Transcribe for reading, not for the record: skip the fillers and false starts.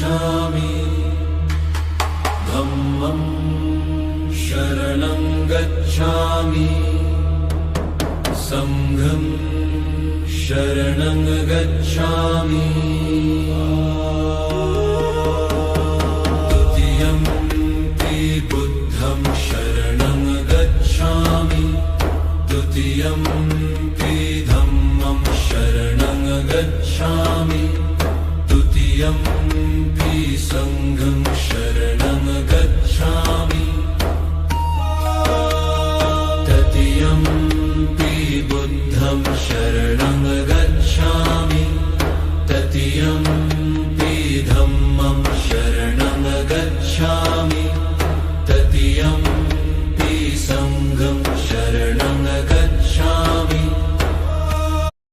गच्छामि धम्मं शरणं गच्छामि संघं शरणं गच्छामि द्वितीयंपि बुद्धं शरणं गच्छामि द्वितीयंपि धम्मं शरणं गच्छामि द्वितीयंपि संघं शरणं गच्छामि तृतीयंपि बुद्धं शरणं गच्छामि तृतीयं